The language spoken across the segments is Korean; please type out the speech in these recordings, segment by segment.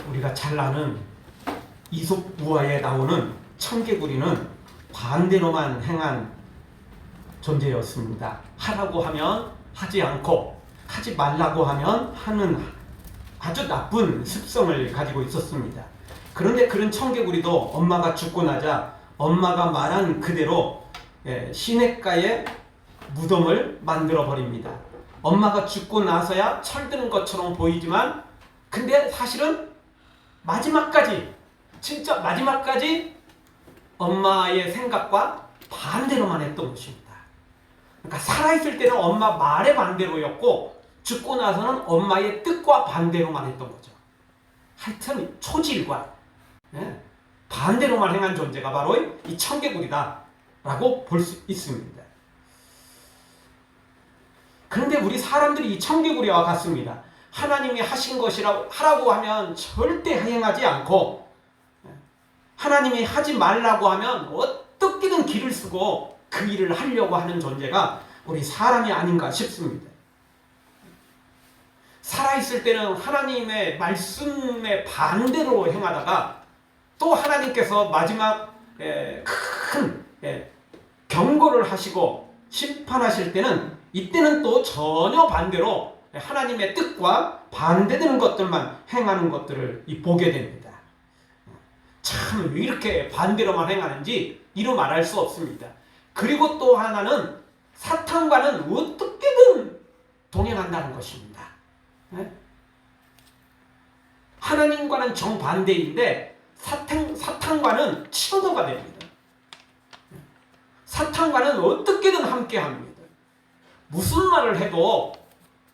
우리가 잘 아는 이솝 우화에 나오는 청개구리는 반대로만 행한 존재였습니다. 하라고 하면 하지 않고 하지 말라고 하면 하는 아주 나쁜 습성을 가지고 있었습니다. 그런데 그런 청개구리도 엄마가 죽고 나자 엄마가 말한 그대로 시냇가에 무덤을 만들어 버립니다. 엄마가 죽고 나서야 철드는 것처럼 보이지만 근데 사실은 마지막까지 진짜 마지막까지 엄마의 생각과 반대로만 했던 것입니다. 그러니까 살아있을 때는 엄마 말의 반대로였고 죽고 나서는 엄마의 뜻과 반대로만 했던 거죠. 하여튼 초질과 반대로만 행한 존재가 바로 이 청개구리다 라고 볼 수 있습니다. 그런데 우리 사람들이 이 청개구리와 같습니다. 하나님이 하신 것이라 하라고 하면 절대 행하지 않고 하나님이 하지 말라고 하면 어떻게든 길을 쓰고 그 일을 하려고 하는 존재가 우리 사람이 아닌가 싶습니다. 살아있을 때는 하나님의 말씀에 반대로 행하다가 또 하나님께서 마지막 큰 경고를 하시고 심판하실 때는 이때는 또 전혀 반대로 하나님의 뜻과 반대되는 것들만 행하는 것들을 보게 됩니다. 참 왜 이렇게 반대로만 행하는지 이루 말할 수 없습니다. 그리고 또 하나는 사탄과는 어떻게든 동행한다는 것입니다. 하나님과는 정반대인데 사탄과는 친구가 됩니다. 사탄과는 어떻게든 함께합니다. 무슨 말을 해도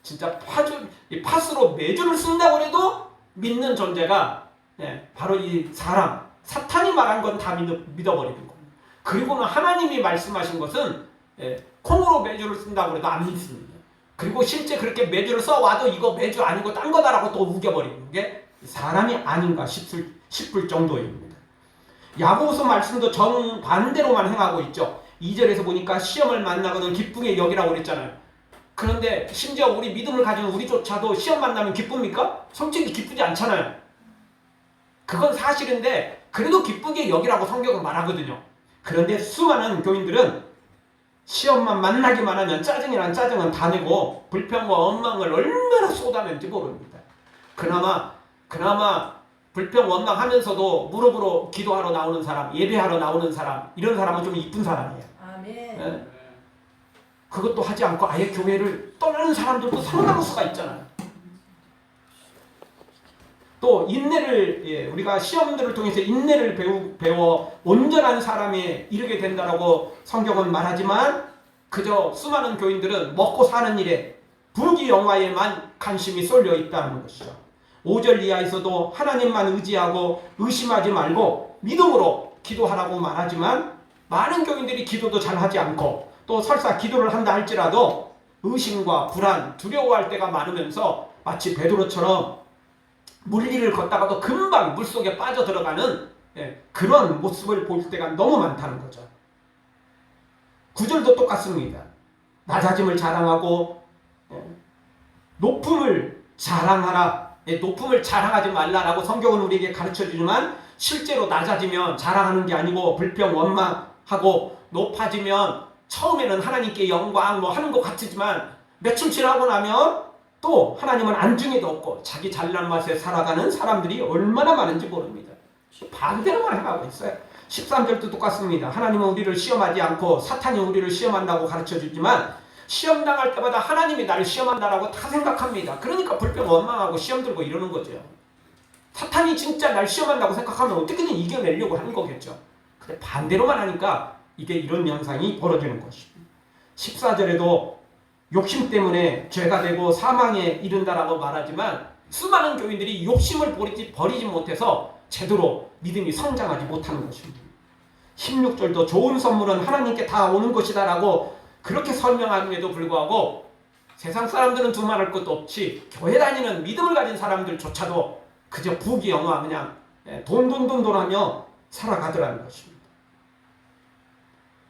진짜 팥으로 매주를 쓴다고 해도 믿는 존재가 바로 이 사람, 사탄이 말한 건 다 믿어버리는 겁니다. 그리고는 하나님이 말씀하신 것은 콩으로 매주를 쓴다고 해도 안 믿습니다. 그리고 실제 그렇게 매주를 써와도 이거 매주 아니고 딴 거다라고 또 우겨버리는 게 사람이 아닌가 싶을 정도입니다. 야고보서 말씀도 정반대로만 행하고 있죠. 2절에서 보니까 시험을 만나거든 기쁘게 여기라고 그랬잖아요. 그런데 심지어 우리 믿음을 가진 우리조차도 시험 만나면 기쁩니까? 솔직히 기쁘지 않잖아요. 그건 사실인데 그래도 기쁘게 여기라고 성경은 말하거든요. 그런데 수많은 교인들은 시험만 만나기만 하면 짜증이란 짜증은 다 내고 불평과 원망을 얼마나 쏟아낸지 모릅니다. 그나마 불평 원망하면서도 무릎으로 기도하러 나오는 사람, 예배하러 나오는 사람, 이런 사람은 좀 이쁜 사람이에요. 아멘. 그것도 하지 않고 아예 교회를 떠나는 사람들도 상당수가 있잖아요. 또 인내를 우리가 시험들을 통해서 인내를 배워 온전한 사람에 이르게 된다라고 성경은 말하지만 그저 수많은 교인들은 먹고 사는 일에 부귀영화에만 관심이 쏠려 있다는 것이죠. 5절 이하에서도 하나님만 의지하고 의심하지 말고 믿음으로 기도하라고 말하지만 많은 교인들이 기도도 잘하지 않고 또 설사 기도를 한다 할지라도 의심과 불안, 두려워할 때가 많으면서 마치 베드로처럼 물길을 걷다가도 금방 물속에 빠져들어가는 그런 모습을 볼 때가 너무 많다는 거죠. 9절도 똑같습니다. 낮아짐을 자랑하고 높음을 자랑하라. 높음을 자랑하지 말라라고 성경은 우리에게 가르쳐주지만 실제로 낮아지면 자랑하는 게 아니고 불평 원망하고 높아지면 처음에는 하나님께 영광 하는 것 같지만 며칠 지나고 나면 또 하나님은 안중에도 없고 자기 잘난 맛에 살아가는 사람들이 얼마나 많은지 모릅니다. 반대로만 행하고 있어요. 13절도 똑같습니다. 하나님은 우리를 시험하지 않고 사탄이 우리를 시험한다고 가르쳐주지만 시험당할 때마다 하나님이 나를 시험한다라고 다 생각합니다. 그러니까 불평 원망하고 시험 들고 이러는 거죠. 사탄이 진짜 날 시험한다고 생각하면 어떻게든 이겨내려고 하는 거겠죠. 근데 반대로만 하니까 이게 이런 현상이 벌어지는 것입니다. 14절에도 욕심 때문에 죄가 되고 사망에 이른다라고 말하지만 수많은 교인들이 욕심을 버리지 못해서 제대로 믿음이 성장하지 못하는 것입니다. 16절도 좋은 선물은 하나님께 다 오는 것이다 라고 그렇게 설명함에도 불구하고 세상 사람들은 두말할 것도 없이 교회 다니는 믿음을 가진 사람들조차도 그저 부귀영화 그냥 돈 하며 살아가더라는 것입니다.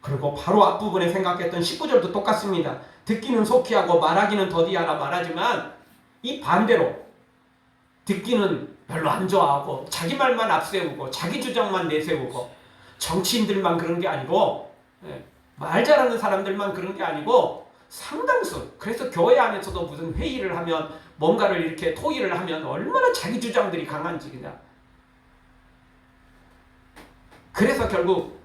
그리고 바로 앞부분에 생각했던 19절도 똑같습니다. 듣기는 속히 하고 말하기는 더디하라 말하지만 이 반대로 듣기는 별로 안 좋아하고 자기 말만 앞세우고 자기 주장만 내세우고 정치인들만 그런 게 아니고 말 잘하는 사람들만 그런 게 아니고 상당수 그래서 교회 안에서도 무슨 회의를 하면 뭔가를 이렇게 토의를 하면 얼마나 자기 주장들이 강한지 그냥 그래서 결국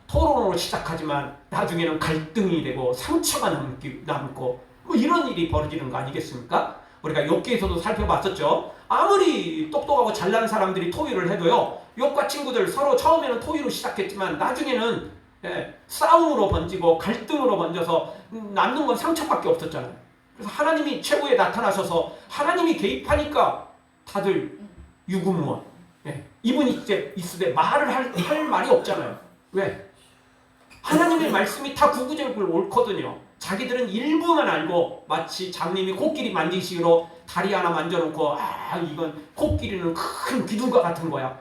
토론으로 시작하지만 나중에는 갈등이 되고 상처가 남고 뭐 이런 일이 벌어지는 거 아니겠습니까? 우리가 욥기에서도 살펴봤었죠. 아무리 똑똑하고 잘난 사람들이 토의를 해도요. 욥과 친구들 서로 처음에는 토의로 시작했지만 나중에는 싸움으로 번지고 갈등으로 번져서 남는 건 상처밖에 없었잖아요. 그래서 하나님이 최후에 나타나셔서 하나님이 개입하니까 다들 유구무원. 이분이 이제 있으되 말을 할 말이 없잖아요. 왜? 하나님의 말씀이 다 구구절절 옳거든요. 자기들은 일부만 알고 마치 장님이 코끼리 만지시기로 다리 하나 만져놓고 이건 코끼리는 큰 기둥과 같은 거야.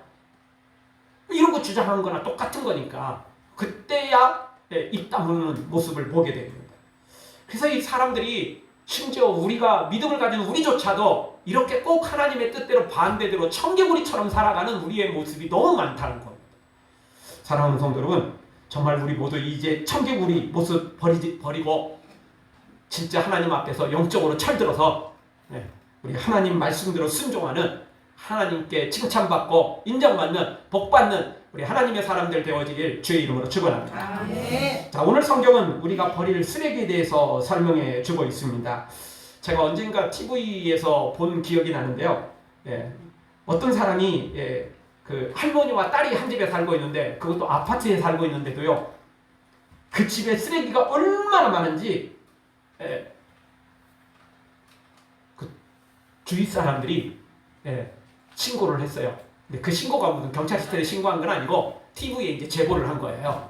이러고 주장하는 거나 똑같은 거니까 그때야 입 다무는 모습을 보게 됩니다. 그래서 이 사람들이 심지어 우리가 믿음을 가진 우리조차도 이렇게 꼭 하나님의 뜻대로 반대대로 청개구리처럼 살아가는 우리의 모습이 너무 많다는 겁니다. 사랑하는 성도 여러분, 정말 우리 모두 이제 청개구리 모습 버리고 진짜 하나님 앞에서 영적으로 철들어서 우리 하나님 말씀대로 순종하는 하나님께 칭찬받고 인정받는 복받는 우리 하나님의 사람들 되어지길 주의 이름으로 축원합니다. 자, 오늘 성경은 우리가 버릴 쓰레기에 대해서 설명해 주고 있습니다. 제가 언젠가 TV에서 본 기억이 나는데요. 어떤 사람이 그 할머니와 딸이 한 집에 살고 있는데 그것도 아파트에 살고 있는데도요. 그 집에 쓰레기가 얼마나 많은지 그 주위 사람들이 신고를 했어요. 근데 그 신고가 무슨 경찰서에 신고한 건 아니고 TV에 이제 제보를 한 거예요.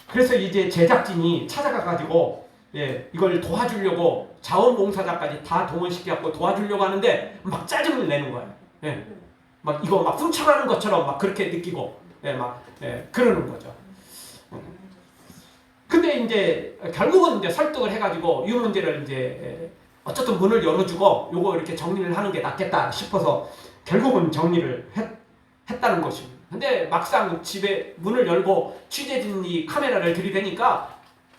그래서 이제 제작진이 찾아가가지고 이걸 도와주려고 자원봉사자까지 다 동원시켜갖고 도와주려고 하는데 막 짜증을 내는 거예요. 막 이거 막 훔쳐가는 것처럼 막 그렇게 느끼고 그러는 거죠. 근데 이제 결국은 이제 설득을 해가지고 이 문제를 이제 어쨌든 문을 열어주고 요거 이렇게 정리를 하는 게 낫겠다 싶어서 결국은 정리를 했다는 것입니다. 근데 막상 집에 문을 열고 취재진이 카메라를 들이대니까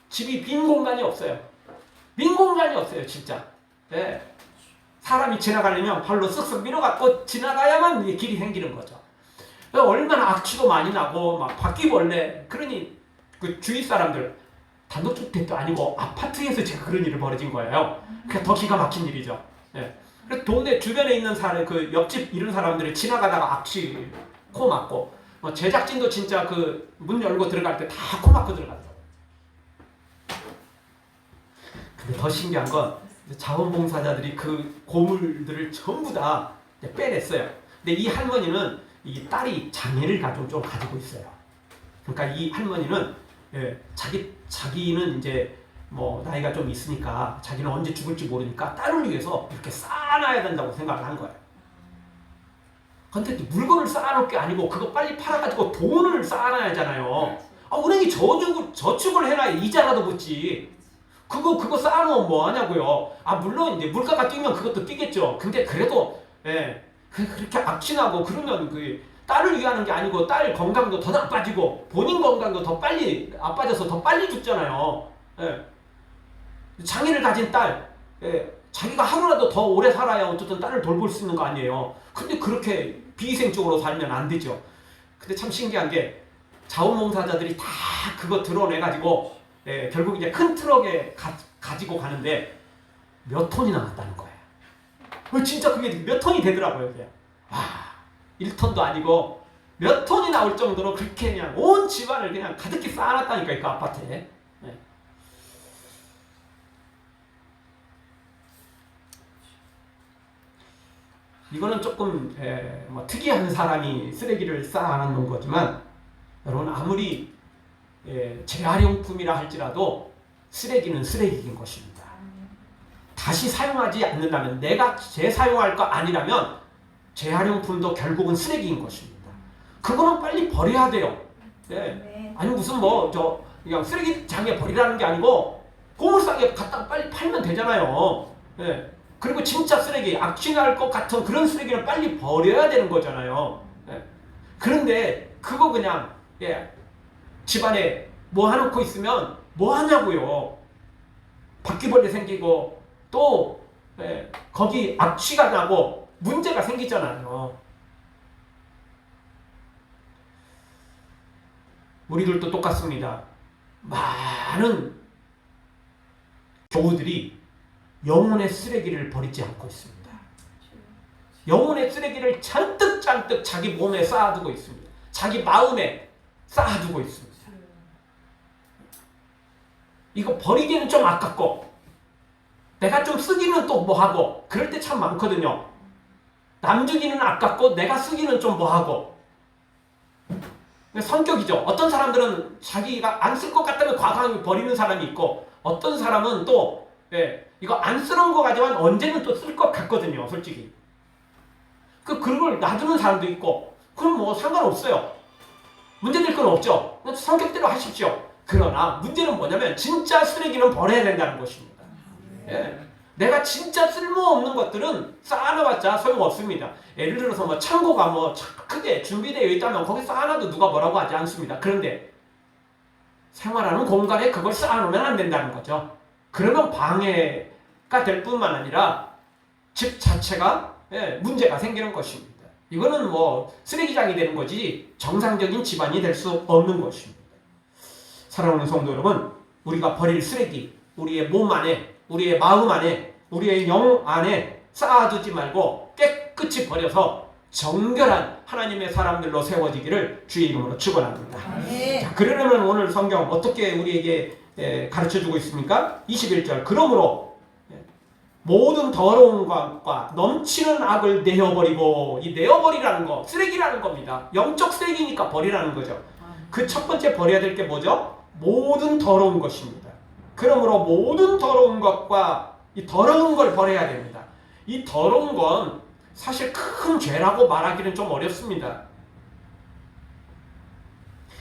집이 빈 공간이 없어요. 빈 공간이 없어요, 진짜. 사람이 지나가려면 발로 쓱쓱 밀어갖고 지나가야만 이게 길이 생기는 거죠. 얼마나 악취도 많이 나고 막 바퀴벌레 그러니 그 주위 사람들 단독주택도 아니고 아파트에서 제가 그런 일이 벌어진 거예요. 그러니까 더 기가 막힌 일이죠. 그래서 동네 주변에 있는 사람 그 옆집 이런 사람들이 지나가다가 악취 코 막고 제작진도 진짜 그 문 열고 들어갈 때 다 코 막고 들어가더라고요. 근데 더 신기한 건 자원봉사자들이 그 고물들을 전부 다 빼냈어요. 근데 이 할머니는 이 딸이 장애를 좀 가지고 있어요. 그러니까 이 할머니는 자기는 이제 뭐 나이가 좀 있으니까 자기는 언제 죽을지 모르니까 딸을 위해서 이렇게 쌓아놔야 된다고 생각을 한 거예요. 근데 물건을 쌓아놓을 게 아니고 그거 빨리 팔아가지고 돈을 쌓아놔야잖아요. 은행이 저축을 해놔야 이자라도 붙지. 그거 쌓아놓으면 뭐 하냐고요. 물론 이제 물가가 뛰면 그것도 뛰겠죠. 근데 그래도 그렇게 악취나고 그러면 그 딸을 위하는 게 아니고 딸 건강도 더 나빠지고 본인 건강도 더 빨리 나빠져서 더 빨리 죽잖아요. 장애를 가진 딸, 자기가 하루라도 더 오래 살아야 어쨌든 딸을 돌볼 수 있는 거 아니에요. 근데 그렇게 비위생적으로 살면 안 되죠. 근데 참 신기한 게 자원봉사자들이 다 그거 드러내가지고 결국 이제 큰 트럭에 가지고 가는데 몇 톤이 나왔다는 거예요. 진짜 그게 몇 톤이 되더라고요. 그게. 1톤도 아니고 몇 톤이 나올 정도로 그렇게 그냥 온 집안을 그냥 가득히 쌓아놨다니까요. 그 아파트에. 이거는 조금 뭐 특이한 사람이 쓰레기를 쌓아놓는 거지만 여러분 아무리 재활용품이라 할지라도 쓰레기는 쓰레기인 것입니다. 다시 사용하지 않는다면 내가 재사용할 거 아니라면 재활용품도 결국은 쓰레기인 것입니다. 그거는 빨리 버려야 돼요. 아니 무슨 그냥 쓰레기장에 버리라는 게 아니고 고물상에 갖다 빨리 팔면 되잖아요. 그리고 진짜 쓰레기, 악취날 것 같은 그런 쓰레기는 빨리 버려야 되는 거잖아요. 예. 그런데 그거 그냥 집안에 뭐 해놓고 있으면 뭐 하냐고요. 바퀴벌레 생기고 또 거기 악취가 나고 문제가 생기잖아요. 우리들도 똑같습니다. 많은 교우들이 영혼의 쓰레기를 버리지 않고 있습니다. 영혼의 쓰레기를 잔뜩 자기 몸에 쌓아두고 있습니다. 자기 마음에 쌓아두고 있습니다. 이거 버리기는 좀 아깝고 내가 좀 쓰기는 또 뭐하고 그럴 때 참 많거든요. 남 주기는 아깝고 내가 쓰기는 좀 뭐하고. 성격이죠. 어떤 사람들은 자기가 안 쓸 것 같다면 과감하게 버리는 사람이 있고 어떤 사람은 또 이거 안 쓰는 거 가지고는 언제는 또 쓸 것 같거든요. 솔직히. 그걸 놔두는 사람도 있고 그럼 뭐 상관없어요. 문제될 건 없죠. 성격대로 하십시오. 그러나 문제는 뭐냐면 진짜 쓰레기는 버려야 된다는 것입니다. 내가 진짜 쓸모없는 것들은 쌓아놔봤자 소용없습니다. 예를 들어서 뭐 창고가 뭐 크게 준비되어 있다면 거기 쌓아놔도 누가 뭐라고 하지 않습니다. 그런데 생활하는 공간에 그걸 쌓아놓으면 안 된다는 거죠. 그러면 방해가 될 뿐만 아니라 집 자체가 문제가 생기는 것입니다. 이거는 뭐 쓰레기장이 되는 거지 정상적인 집안이 될 수 없는 것입니다. 사랑하는 성도 여러분, 우리가 버릴 쓰레기, 우리의 몸 안에, 우리의 마음 안에, 우리의 영 안에 쌓아두지 말고 깨끗이 버려서 정결한 하나님의 사람들로 세워지기를 주의 이름으로 축원합니다. 자, 그러려면 오늘 성경 어떻게 우리에게 가르쳐주고 있습니까? 21절 그러므로 모든 더러운 것과 넘치는 악을 내어버리고, 이 내어버리라는 거 쓰레기라는 겁니다. 영적 쓰레기니까 버리라는 거죠. 그 첫 번째 버려야 될 게 뭐죠? 모든 더러운 것입니다. 그러므로 모든 더러운 것과 이 더러운 걸 버려야 됩니다. 이 더러운 건 사실 큰 죄라고 말하기는 좀 어렵습니다.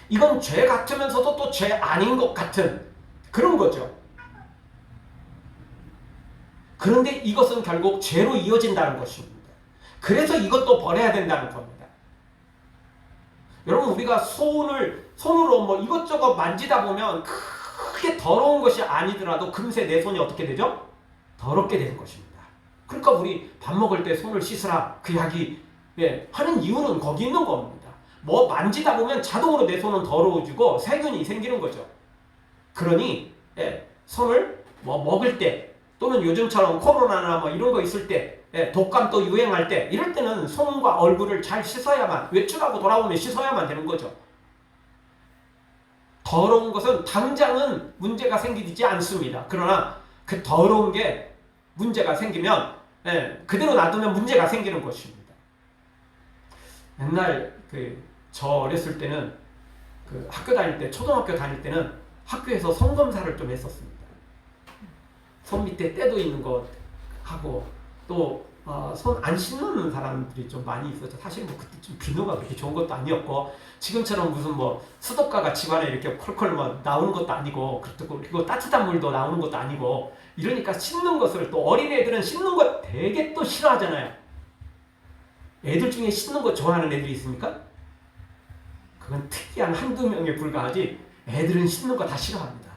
이건 죄 같으면서도 또 죄 아닌 것 같은 그런 거죠. 그런데 이것은 결국 죄로 이어진다는 것입니다. 그래서 이것도 버려야 된다는 겁니다. 여러분, 우리가 손으로 뭐 이것저것 만지다 보면 크게 더러운 것이 아니더라도 금세 내 손이 어떻게 되죠? 더럽게 되는 것입니다. 그러니까 우리 밥 먹을 때 손을 씻으라 그 이야기 하는 이유는 거기 있는 겁니다. 뭐 만지다 보면 자동으로 내 손은 더러워지고 세균이 생기는 거죠. 그러니 손을 뭐 먹을 때 또는 요즘처럼 코로나나 뭐 이런 거 있을 때 독감 또 유행할 때 이럴 때는 손과 얼굴을 잘 씻어야만, 외출하고 돌아오면 씻어야만 되는 거죠. 더러운 것은 당장은 문제가 생기지 않습니다. 그러나 그 더러운 게 문제가 생기면 그대로 놔두면 문제가 생기는 것입니다. 옛날 저 어렸을 때는 학교 다닐 때, 초등학교 다닐 때는 학교에서 손 검사를 좀 했었습니다. 손 밑에 때도 있는 것 하고 또 손 안 씻는 사람들이 좀 많이 있었죠. 사실 뭐 그때 좀 비누가 그렇게 좋은 것도 아니었고 지금처럼 무슨 뭐 수도가가 집안에 이렇게 콜콜 뭐 나오는 것도 아니고 그리고 따뜻한 물도 나오는 것도 아니고 이러니까 씻는 것을 또 어린애들은 씻는 거 되게 또 싫어하잖아요. 애들 중에 씻는 거 좋아하는 애들이 있습니까? 그건 특이한 한두 명에 불과하지 애들은 씻는 거 다 싫어합니다.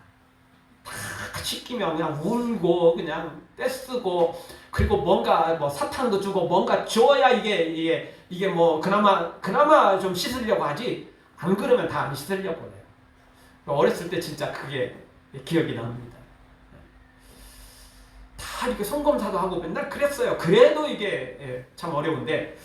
다 씻기면 그냥 울고 그냥 떼쓰고 그리고 뭔가 뭐 사탕도 주고 뭔가 줘야 이게 뭐 그나마 좀 씻으려고 하지 안 그러면 다 안 씻으려고 해요. 어렸을 때 진짜 그게 기억이 납니다. 다 이렇게 손검사도 하고 맨날 그랬어요. 그래도 이게 참 어려운데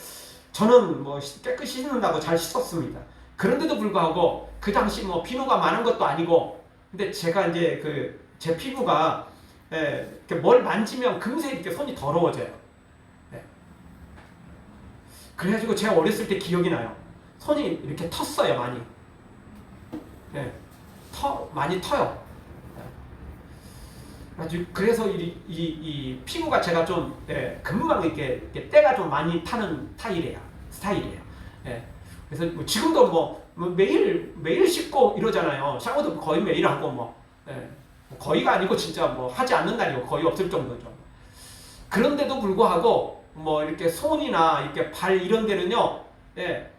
저는 뭐 깨끗이 씻는다고 잘 씻었습니다. 그런데도 불구하고 그 당시 뭐 비누가 많은 것도 아니고 근데 제가 이제 제 피부가 이렇게 뭘 만지면 금세 이렇게 손이 더러워져요. 그래가지고 제가 어렸을 때 기억이 나요. 손이 이렇게 텄어요, 많이. 많이 터요. 그래서 이 피부가 제가 좀 금방 이렇게 때가 좀 많이 타는 스타일이에요. 그래서 뭐 지금도 뭐 매일 씻고 이러잖아요. 샤워도 거의 매일 하고 뭐 거의가 아니고 진짜 뭐 하지 않는 날이 거의 없을 정도죠. 그런데도 불구하고 뭐 이렇게 손이나 이렇게 발 이런 데는요, 예,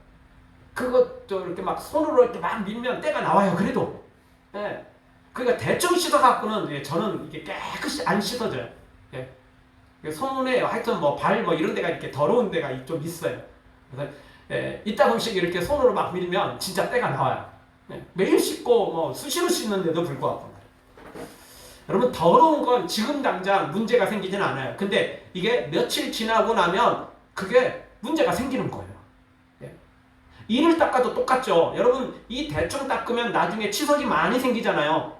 그것도 이렇게 막 손으로 이렇게 막 밀면 때가 나와요. 그래도, 예, 그러니까 대충 씻어갖고는 예, 저는 이게 깨끗이 안 씻어져요. 예, 손에 하여튼 뭐 발 뭐 이런 데가 이렇게 더러운 데가 좀 있어요. 그래서 예, 이따 음식 이렇게 손으로 막 밀면 진짜 때가 나와요. 예, 매일 씻고 뭐 수시로 씻는데도 불구하고. 여러분 더러운 건 지금 당장 문제가 생기진 않아요. 근데 이게 며칠 지나고 나면 그게 문제가 생기는 거예요. 예. 이를 닦아도 똑같죠. 여러분 이 대충 닦으면 나중에 치석이 많이 생기잖아요.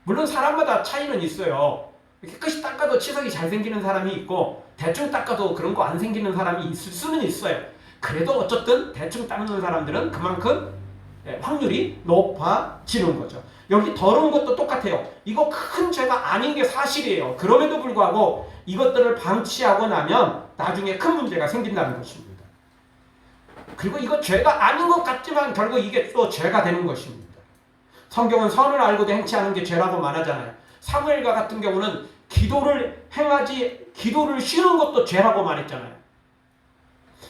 물론 사람마다 차이는 있어요. 깨끗이 닦아도 치석이 잘 생기는 사람이 있고 대충 닦아도 그런 거 안 생기는 사람이 있을 수는 있어요. 그래도 어쨌든 대충 닦는 사람들은 그만큼 확률이 높아지는 거죠. 여기 더러운 것도 똑같아요. 이거 큰 죄가 아닌 게 사실이에요. 그럼에도 불구하고 이것들을 방치하고 나면 나중에 큰 문제가 생긴다는 것입니다. 그리고 이거 죄가 아닌 것 같지만 결국 이게 또 죄가 되는 것입니다. 성경은 선을 알고도 행치 않은 게 죄라고 말하잖아요. 사무엘과 같은 경우는 기도를 쉬는 것도 죄라고 말했잖아요.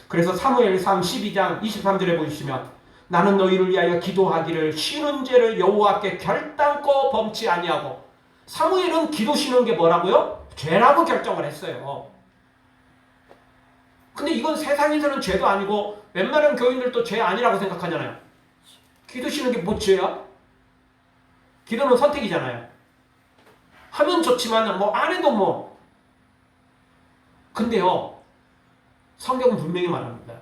그래서 사무엘상 12장 23절에 보시면 나는 너희를 위하여 기도하기를 쉬는 죄를 여호와께 결단코 범치 아니하고. 사무엘은 기도 쉬는 게 뭐라고요? 죄라고 결정을 했어요. 근데 이건 세상에서는 죄도 아니고 웬만한 교인들도 죄 아니라고 생각하잖아요. 기도 쉬는 게 뭐 죄야? 기도는 선택이잖아요. 하면 좋지만 뭐 안 해도 뭐. 근데요, 성경은 분명히 말합니다.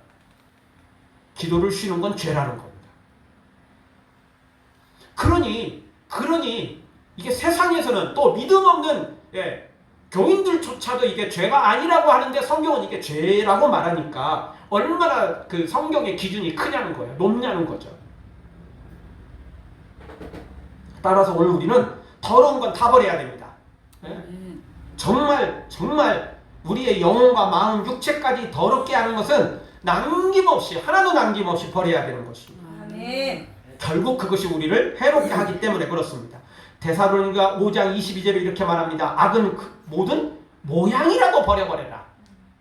기도를 쉬는 건 죄라는 겁니다. 그러니 이게 세상에서는 또 믿음 없는 교인들조차도 이게 죄가 아니라고 하는데 성경은 이게 죄라고 말하니까 얼마나 그 성경의 기준이 크냐는 거예요. 높냐는 거죠. 따라서 오늘 우리는 더러운 건 다 버려야 됩니다. 정말 우리의 영혼과 마음, 육체까지 더럽게 하는 것은 남김없이 하나도 남김없이 버려야 되는 것입니다. 아멘. 결국 그것이 우리를 해롭게 하기 때문에 그렇습니다. 데살로니가 5장 22절에 이렇게 말합니다. 악은 모든 모양이라도 버려버려라.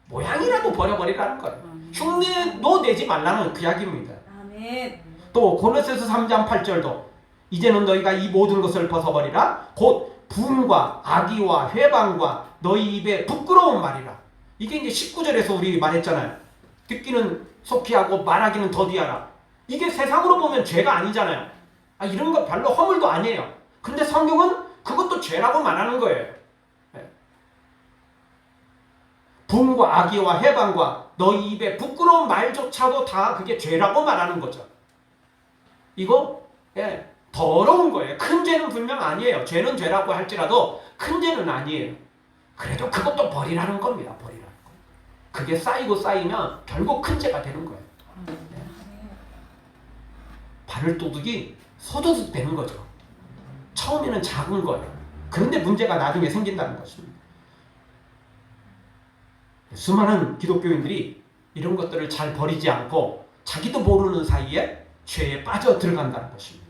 모양이라도 버려버리라는 거예요. 흉내도 내지 말라는 그 이야기입니다. 아멘. 또 고린도서 3장 8절도 이제는 너희가 이 모든 것을 벗어버리라. 곧 부음과 악의와 회방과 너희 입에 부끄러운 말이라. 이게 이제 19절에서 우리 말했잖아요. 듣기는 속히 하고 말하기는 더디하라. 이게 세상으로 보면 죄가 아니잖아요. 이런 거 별로 허물도 아니에요. 근데 성경은 그것도 죄라고 말하는 거예요. 부음과 악의와 회방과 너희 입에 부끄러운 말조차도 다 그게 죄라고 말하는 거죠. 이거 더러운 거예요. 큰 죄는 분명 아니에요. 죄는 죄라고 할지라도 큰 죄는 아니에요. 그래도 그것도 버리라는 겁니다. 버리라는 거. 그게 쌓이고 쌓이면 결국 큰 죄가 되는 거예요. 발을도둑이 소도둑 되는 거죠. 처음에는 작은 거예요. 그런데 문제가 나중에 생긴다는 것입니다. 수많은 기독교인들이 이런 것들을 잘 버리지 않고 자기도 모르는 사이에 죄에 빠져 들어간다는 것입니다.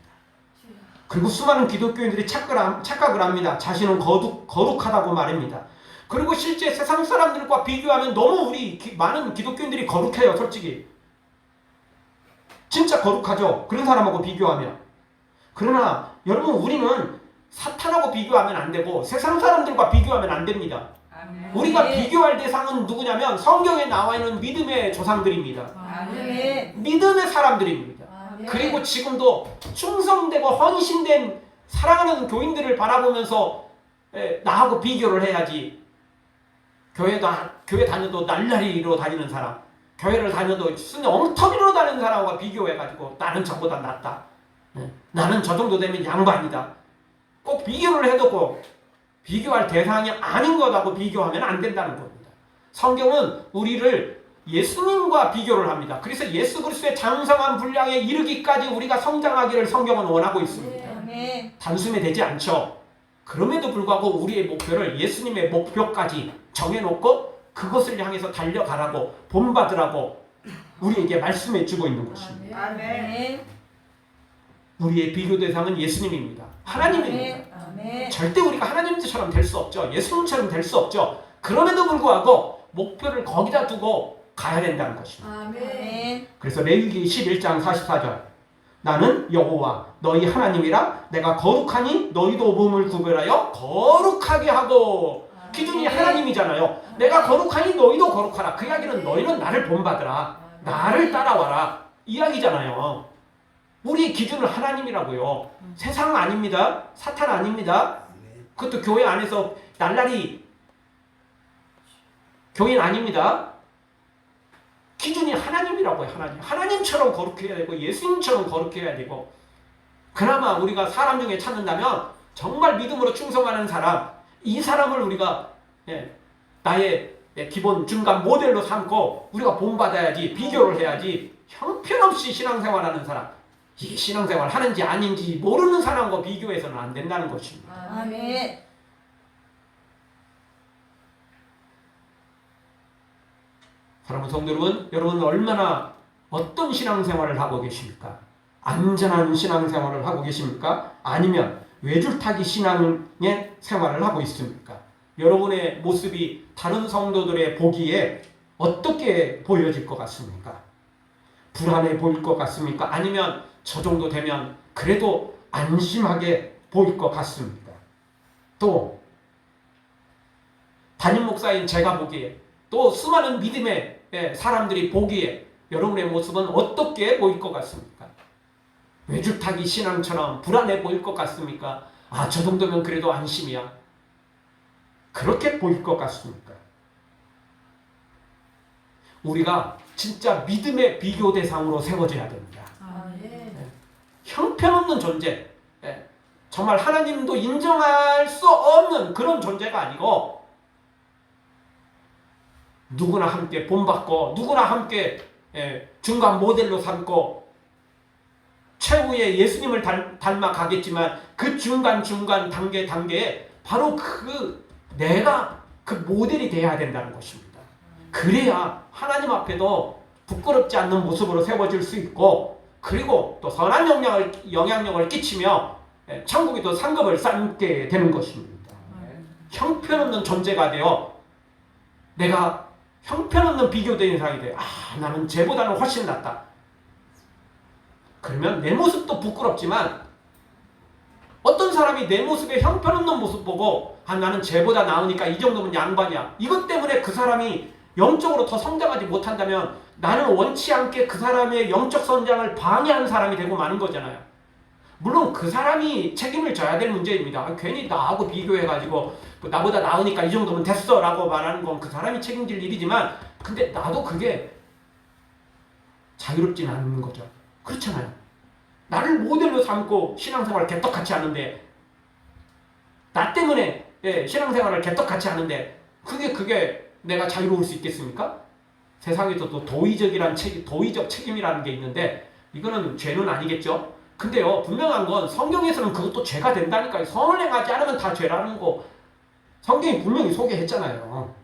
그리고 수많은 기독교인들이 착각을 합니다. 자신은 거룩하다고 말합니다. 그리고 실제 세상 사람들과 비교하면 너무 우리 많은 기독교인들이 거룩해요. 솔직히. 진짜 거룩하죠. 그런 사람하고 비교하면. 그러나 여러분 우리는 사탄하고 비교하면 안 되고 세상 사람들과 비교하면 안 됩니다. 아멘. 우리가 비교할 대상은 누구냐면 성경에 나와 있는 믿음의 조상들입니다. 아멘. 믿음의 사람들입니다. 아멘. 그리고 지금도 충성되고 헌신된 사랑하는 교인들을 바라보면서 나하고 비교를 해야지. 교회 다녀도 날라리로 다니는 사람, 교회를 다녀도 순위 엉터리로 다니는 사람과 비교해가지고 나는 저보다 낫다. 나는 저 정도 되면 양반이다. 꼭 비교를 해놓고 비교할 대상이 아닌 것하고 비교하면 안 된다는 겁니다. 성경은 우리를 예수님과 비교를 합니다. 그래서 예수 그리스도의 장성한 분량에 이르기까지 우리가 성장하기를 성경은 원하고 있습니다. 아멘. 단숨에 되지 않죠. 그럼에도 불구하고 우리의 목표를 예수님의 목표까지 정해놓고 그것을 향해서 달려가라고 본받으라고 우리에게 말씀해 주고 있는 것입니다. 아멘. 우리의 비교 대상은 예수님입니다. 하나님입니다. 아멘. 절대 우리가 하나님처럼 될 수 없죠. 예수님처럼 될 수 없죠. 그럼에도 불구하고 목표를 거기다 두고 가야 된다는 것입니다. 아멘. 그래서 레위기 11장 44절 나는 여호와 너희 하나님이라 내가 거룩하니 너희도 몸을 구별하여 거룩하게 하고 기준이 하나님이잖아요. 내가 거룩하니 너희도 거룩하라. 그 이야기는 너희는 나를 본받으라. 나를 따라와라. 이야기잖아요. 우리 기준은 하나님이라고요. 세상은 아닙니다. 사탄 아닙니다. 그것도 교회 안에서 날라리 교인 아닙니다. 기준이 하나님이라고요. 하나님처럼 거룩해야 되고 예수님처럼 거룩해야 되고 그나마 우리가 사람 중에 찾는다면 정말 믿음으로 충성하는 사람 이 사람을 우리가 나의 기본 중간 모델로 삼고 우리가 본받아야지 비교를 해야지 형편없이 신앙생활하는 사람 이게 신앙생활 하는지 아닌지 모르는 사람과 비교해서는 안 된다는 것입니다. 아멘. 사랑하는 성도 여러분, 여러분은 얼마나 어떤 신앙생활을 하고 계십니까? 안전한 신앙생활을 하고 계십니까? 아니면 외줄타기 신앙의 생활을 하고 있습니까? 여러분의 모습이 다른 성도들의 보기에 어떻게 보여질 것 같습니까? 불안해 보일 것 같습니까? 아니면 저 정도 되면 그래도 안심하게 보일 것 같습니까? 또 담임 목사인 제가 보기에 또 수많은 믿음의 사람들이 보기에 여러분의 모습은 어떻게 보일 것 같습니까? 외줄타기 신앙처럼 불안해 보일 것 같습니까? 아, 저 정도면 그래도 안심이야. 그렇게 보일 것 같습니까? 우리가 진짜 믿음의 비교 대상으로 세워져야 됩니다. 아멘. 형편없는 존재, 정말 하나님도 인정할 수 없는 그런 존재가 아니고 누구나 함께 본받고 누구나 함께 중간 모델로 삼고 최후의 예수님을 닮아 가겠지만 그 중간 단계에 바로 내가 그 모델이 돼야 된다는 것입니다. 그래야 하나님 앞에도 부끄럽지 않는 모습으로 세워질 수 있고 그리고 또 선한 영향력을 끼치며 천국에도 상급을 쌓게 되는 것입니다. 형편없는 존재가 되어 내가 형편없는 비교된 상이 돼. 나는 쟤보다는 훨씬 낫다. 그러면 내 모습도 부끄럽지만 어떤 사람이 내 모습의 형편없는 모습 보고 나는 쟤보다 나으니까 이 정도면 양반이야. 이것 때문에 그 사람이 영적으로 더 성장하지 못한다면 나는 원치 않게 그 사람의 영적 성장을 방해하는 사람이 되고 마는 거잖아요. 물론 그 사람이 책임을 져야 될 문제입니다. 괜히 나하고 비교해가지고 나보다 나으니까 이 정도면 됐어 라고 말하는 건 그 사람이 책임질 일이지만 근데 나도 그게 자유롭지는 않는 거죠. 그렇잖아요. 나를 모델로 삼고 신앙생활을 개떡같이 하는데 나 때문에 신앙생활을 개떡같이 하는데 그게 내가 자유로울 수 있겠습니까? 세상에서 또 도의적 책임이라는 게 있는데 이거는 죄는 아니겠죠? 근데요 분명한 건 성경에서는 그것도 죄가 된다니까요. 선을 행하지 않으면 다 죄라는 거 성경이 분명히 소개했잖아요.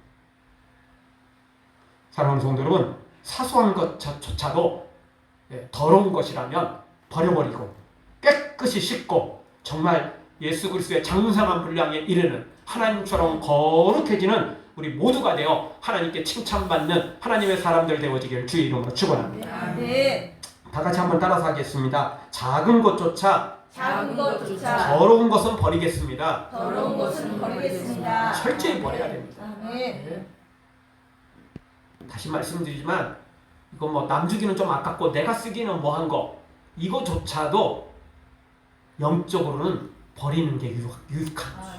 사랑하는 성도 여러분, 사소한 것조차도 더러운 것이라면 버려버리고 깨끗이 씻고 정말 예수 그리스도의 장성한 분량에 이르는 하나님처럼 거룩해지는 우리 모두가 되어 하나님께 칭찬받는 하나님의 사람들 되어지기를 주의 이름으로 축원합니다. 아멘. 다 같이 한번 따라서 하겠습니다. 작은 것조차 더러운 것은 버리겠습니다. 더러운 것은 버리겠습니다. 철저히 버려야 됩니다. 아멘. 다시 말씀드리지만 이거 뭐 남 주기는 좀 아깝고 내가 쓰기는 뭐한 거 이거조차도 영적으로는 버리는 게 유익한 거죠.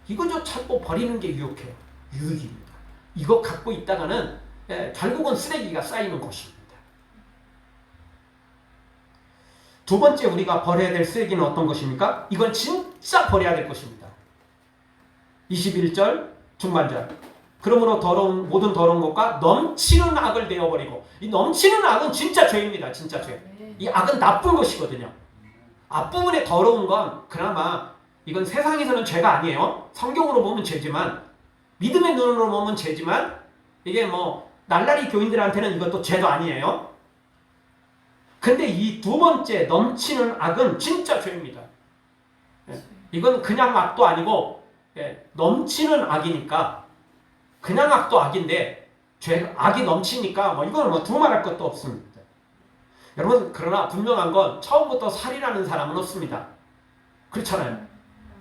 이거조차도 버리는 게 유익입니다. 이거 갖고 있다가는 결국은 쓰레기가 쌓이는 것입니다. 두 번째 우리가 버려야 될 쓰레기는 어떤 것입니까? 이건 진짜 버려야 될 것입니다. 21절 중반절 그러므로 모든 더러운 것과 넘치는 악을 내어버리고 이 넘치는 악은 진짜 죄입니다. 진짜 죄. 이 악은 나쁜 것이거든요. 앞부분에 더러운 건 그나마 이건 세상에서는 죄가 아니에요. 성경으로 보면 죄지만 믿음의 눈으로 보면 죄지만 이게 뭐 날라리 교인들한테는 이것도 죄도 아니에요. 근데 이 두 번째 넘치는 악은 진짜 죄입니다. 이건 그냥 악도 아니고 넘치는 악이니까 그냥 악도 악인데 악이 넘치니까 뭐 이거는 뭐 두말할 것도 없습니다. 여러분 그러나 분명한 건 처음부터 살인하는 사람은 없습니다. 그렇잖아요.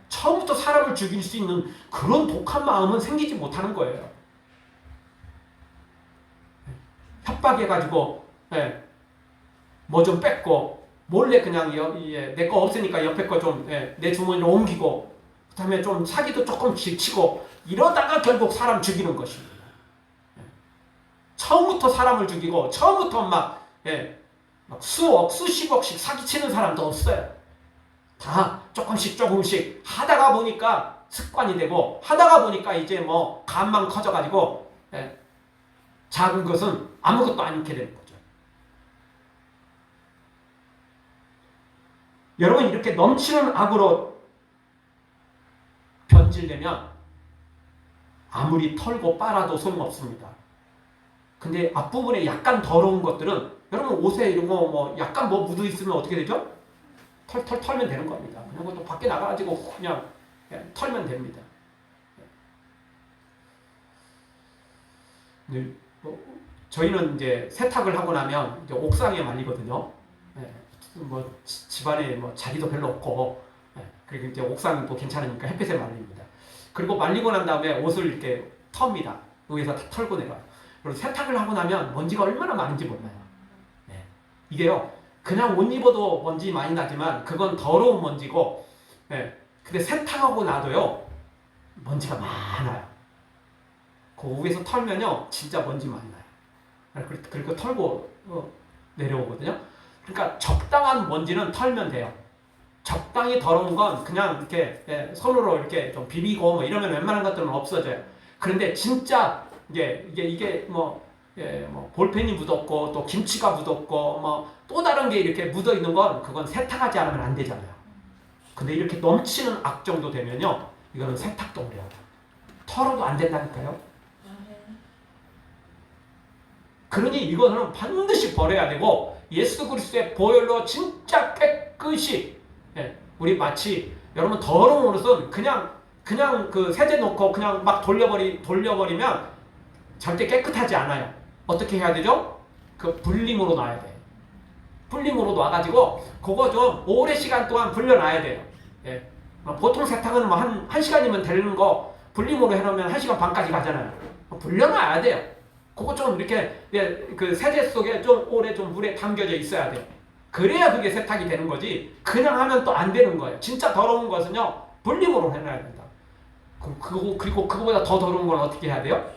처음부터 사람을 죽일 수 있는 그런 독한 마음은 생기지 못하는 거예요. 협박해가지고 뭐 좀 뺏고 몰래 그냥 내 거 없으니까 옆에 거 좀 내 주머니로 옮기고 그다음에 좀 사기도 조금씩 치고 이러다가 결국 사람 죽이는 것입니다. 처음부터 사람을 죽이고 처음부터 막 수억 수십억씩 사기치는 사람도 없어요. 다 조금씩 하다가 보니까 습관이 되고 하다가 보니까 이제 뭐 간만 커져가지고 작은 것은 아무것도 아니게 되는 거죠. 여러분 이렇게 넘치는 악으로 변질되면 아무리 털고 빨아도 소용없습니다. 근데 앞부분에 약간 더러운 것들은 여러분 옷에 이런 거 뭐 약간 뭐 묻어 있으면 어떻게 되죠? 털면 되는 겁니다. 그냥 것도 밖에 나가가지고 그냥 털면 됩니다. 네, 저희는 이제 세탁을 하고 나면 이제 옥상에 말리거든요. 뭐 집안에 뭐 자리도 별로 없고, 그리고 이제 옥상이 또 괜찮으니까 햇빛에 말립니다. 그리고 말리고 난 다음에 옷을 이렇게 텁니다. 여기서 다 털고 내려요. 그리고 세탁을 하고 나면 먼지가 얼마나 많은지 몰라요. 이게요, 그냥 옷 입어도 먼지 많이 나지만 그건 더러운 먼지고, 근데 세탁하고 나도요, 먼지가 많아요. 그 위에서 털면요, 진짜 먼지 많이 나요. 그리고 털고 내려오거든요. 그러니까 적당한 먼지는 털면 돼요. 적당히 더러운 건 그냥 이렇게 손으로 이렇게 좀 비비고 뭐 이러면 웬만한 것들은 없어져요. 그런데 진짜 이게 뭐 볼펜이 묻었고 또 김치가 묻었고 뭐 또 다른 게 이렇게 묻어 있는 건 그건 세탁하지 않으면 안 되잖아요. 근데 이렇게 넘치는 악 정도 되면요, 이거는 세탁도 어려워요. 털어도 안 된다니까요. 그러니 이거는 반드시 버려야 되고 예수 그리스도의 보혈로 진짜 깨끗이 우리 마치 여러분 더러운 옷은 그냥 그 세제 놓고 그냥 막 돌려버리면 절대 깨끗하지 않아요. 어떻게 해야 되죠? 그 불림으로 놔야 돼요. 불림으로 놔가지고 그거 좀 오랜 시간 동안 불려놔야 돼요. 보통 세탁은 뭐 한 시간이면 되는 거 불림으로 해놓으면 1시간 반까지 가잖아요. 불려놔야 돼요. 그거 좀 이렇게 그 세제 속에 좀 오래 좀 물에 담겨져 있어야 돼요. 그래야 그게 세탁이 되는 거지 그냥 하면 또 안 되는 거예요. 진짜 더러운 것은요 불림으로 해놔야 된다. 그리고 그거보다 더 더러운 건 어떻게 해야 돼요?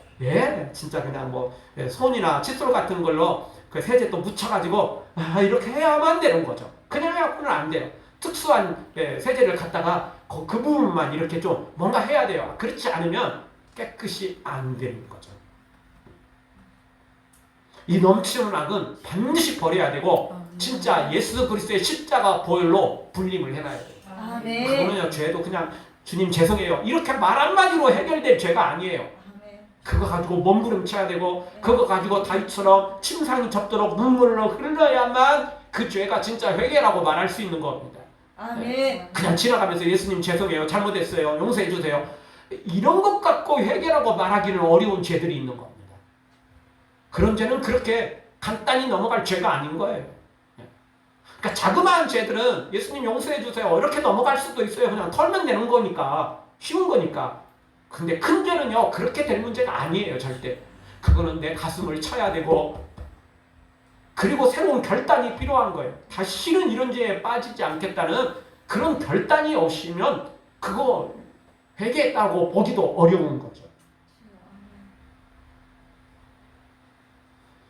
진짜 그냥 뭐 손이나 칫솔 같은 걸로 그 세제 또 묻혀가지고 이렇게 해야만 되는 거죠. 그냥 해갖고는 안 돼요. 특수한 세제를 갖다가 그 부분만 이렇게 좀 뭔가 해야 돼요. 그렇지 않으면 깨끗이 안 되는 거죠. 이 넘치는 악은 반드시 버려야 되고 진짜 예수 그리스도의 십자가 보혈로 분림을 해놔야 돼요. 아멘. 그거는요 죄도 그냥 주님 죄송해요 이렇게 말 한마디로 해결될 죄가 아니에요. 그거 가지고 몸부림쳐야 되고 그거 가지고 다윗처럼 침상이 접도록 눈물로 흘러야만 그 죄가 진짜 회개라고 말할 수 있는 겁니다. 아멘. 그냥 지나가면서 예수님 죄송해요 잘못했어요 용서해 주세요 이런 것 갖고 회개라고 말하기는 어려운 죄들이 있는 겁니다. 그런 죄는 그렇게 간단히 넘어갈 죄가 아닌 거예요. 그러니까 자그마한 죄들은 예수님 용서해 주세요 이렇게 넘어갈 수도 있어요. 그냥 털면 되는 거니까 쉬운 거니까. 근데 큰 죄는요 그렇게 될 문제가 아니에요. 절대. 그거는 내 가슴을 쳐야 되고 그리고 새로운 결단이 필요한 거예요. 다시는 이런 죄에 빠지지 않겠다는 그런 결단이 없으면 그거 회개했다고 보기도 어려운 거죠.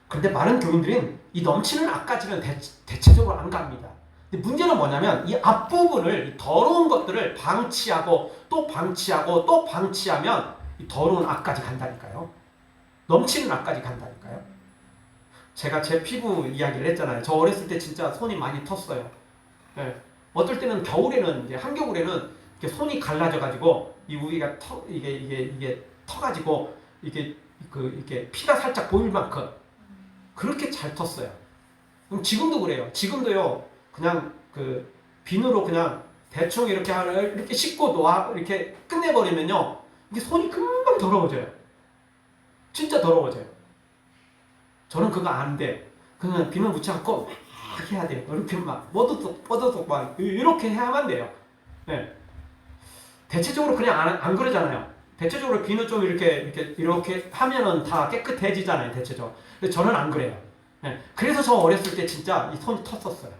그런데 많은 교인들은 이 넘치는 악까지는 대체적으로 안 갑니다. 근데 문제는 뭐냐면 이 앞부분을 이 더러운 것들을 방치하고 또 방치하고 또 방치하면 이 더러운 악까지 간다니까요. 넘치는 악까지 간다니까요. 제가 제 피부 이야기를 했잖아요. 저 어렸을 때 진짜 손이 많이 텄어요. 어떨 때는 겨울에는 이제 한겨울에는 이렇게 손이 갈라져가지고 이 위가 이게 터가지고 이게 피가 살짝 보일 만큼 그렇게 잘 텄어요. 그럼 지금도 그래요. 지금도요. 그냥 그 비누로 그냥 대충 이렇게 씻고 이렇게 끝내버리면요, 이게 손이 금방 더러워져요. 진짜 더러워져요. 저는 그거 안 돼. 그냥 비누 묻혀갖고 막 해야 돼요. 이렇게 막 뽀드득 막 이렇게 해야만 돼요. 네. 대체적으로 그냥 안 그러잖아요. 대체적으로 비누 좀 이렇게 하면은 다 깨끗해지잖아요. 대체적으로. 근데 저는 안 그래요. 네. 그래서 저 어렸을 때 진짜 이 손이 텄었어요.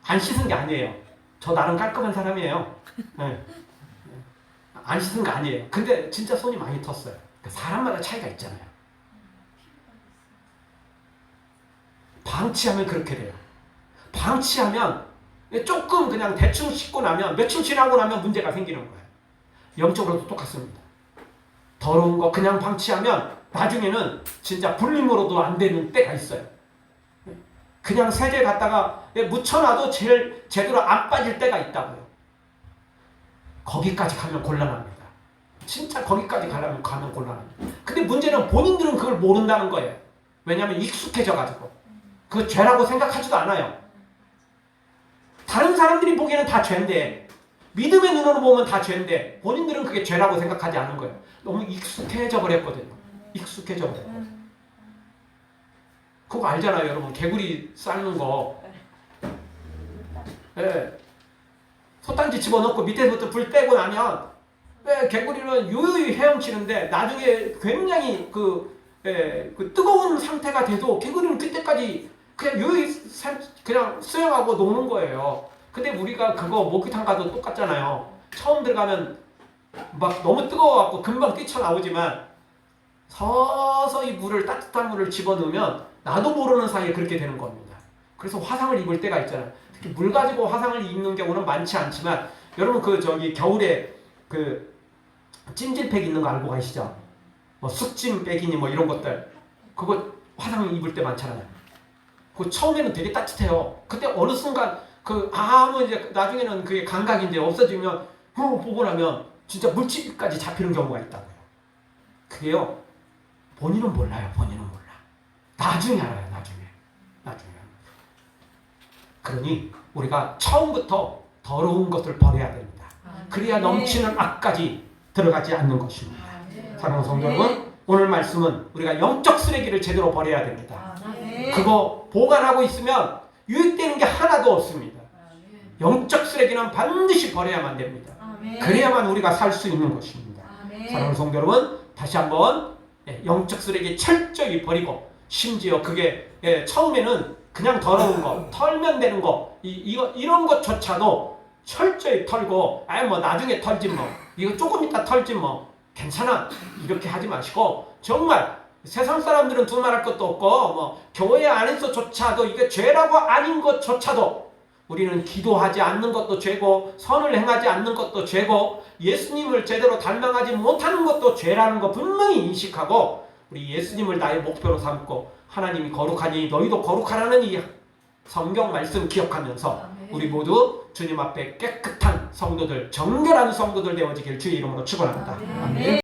안 씻은 게 아니에요. 저 나름 깔끔한 사람이에요. 네. 안 씻은 거 아니에요. 근데 진짜 손이 많이 텄어요. 사람마다 차이가 있잖아요. 방치하면 그렇게 돼요. 방치하면 조금 그냥 대충 씻고 나면 며칠 지나고 나면 문제가 생기는 거예요. 영적으로도 똑같습니다. 더러운 거 그냥 방치하면 나중에는 진짜 불림으로도 안 되는 때가 있어요. 그냥 세제 갖다가 묻혀놔도 제대로 안 빠질 때가 있다고요. 거기까지 가면 곤란합니다. 진짜 거기까지 가면 곤란합니다. 근데 문제는 본인들은 그걸 모른다는 거예요. 왜냐하면 익숙해져가지고 그 죄라고 생각하지도 않아요. 다른 사람들이 보기에는 다 죄인데, 믿음의 눈으로 보면 다 죄인데 본인들은 그게 죄라고 생각하지 않은 거예요. 너무 익숙해져 버렸거든요. 익숙해져 버렸거든요. 그거 알잖아요, 여러분. 개구리 삶는 거. 예. 솥단지 집어넣고 밑에서부터 불 떼고 나면 개구리는 유유히 헤엄치는데 나중에 굉장히 그 뜨거운 상태가 돼도 개구리는 그때까지 그냥 유유히 그냥 수영하고 노는 거예요. 근데 우리가 그거 목욕탕 가도 똑같잖아요. 처음 들어가면 막 너무 뜨거워갖고 금방 뛰쳐나오지만 서서히 따뜻한 물을 집어넣으면 나도 모르는 사이에 그렇게 되는 겁니다. 그래서 화상을 입을 때가 있잖아요. 특히 물 가지고 화상을 입는 경우는 많지 않지만, 여러분 겨울에 찜질팩 있는 거 알고 가시죠? 뭐 숙찜백이니 뭐 이런 것들, 그거 화상 입을 때 많잖아요. 그 처음에는 되게 따뜻해요. 그때 어느 순간 이제 나중에는 그게 감각인데 없어지면 보고 나면 진짜 물집까지 잡히는 경우가 있다고요. 그게요, 본인은 몰라요. 본인은 몰라. 나중에 알아요. 나중에. 그러니 우리가 처음부터 더러운 것을 버려야 됩니다. 그래야 넘치는 악까지 들어가지 않는 것입니다. 사랑하는 성도 여러분, 오늘 말씀은 우리가 영적 쓰레기를 제대로 버려야 됩니다. 그거 보관하고 있으면 유익되는 게 하나도 없습니다. 영적 쓰레기는 반드시 버려야만 됩니다. 그래야만 우리가 살 수 있는 것입니다. 사랑하는 성도 여러분, 다시 한번 영적 쓰레기 철저히 버리고, 심지어 그게 처음에는 그냥 더러운 거, 털면 되는 거, 이런 것조차도 철저히 털고, 뭐 나중에 털지 뭐, 이거 조금 이따 털지 뭐, 괜찮아, 이렇게 하지 마시고, 정말 세상 사람들은 두말할 것도 없고, 뭐 교회 안에서조차도 이게 죄라고 아닌 것조차도, 우리는 기도하지 않는 것도 죄고, 선을 행하지 않는 것도 죄고, 예수님을 제대로 닮아가지 못하는 것도 죄라는 거 분명히 인식하고, 우리 예수님을 나의 목표로 삼고, 하나님이 거룩하니 너희도 거룩하라는 이 성경 말씀 기억하면서 우리 모두 주님 앞에 깨끗한 성도들, 정결한 성도들 되어지길 주의 이름으로 축원합니다. 아멘.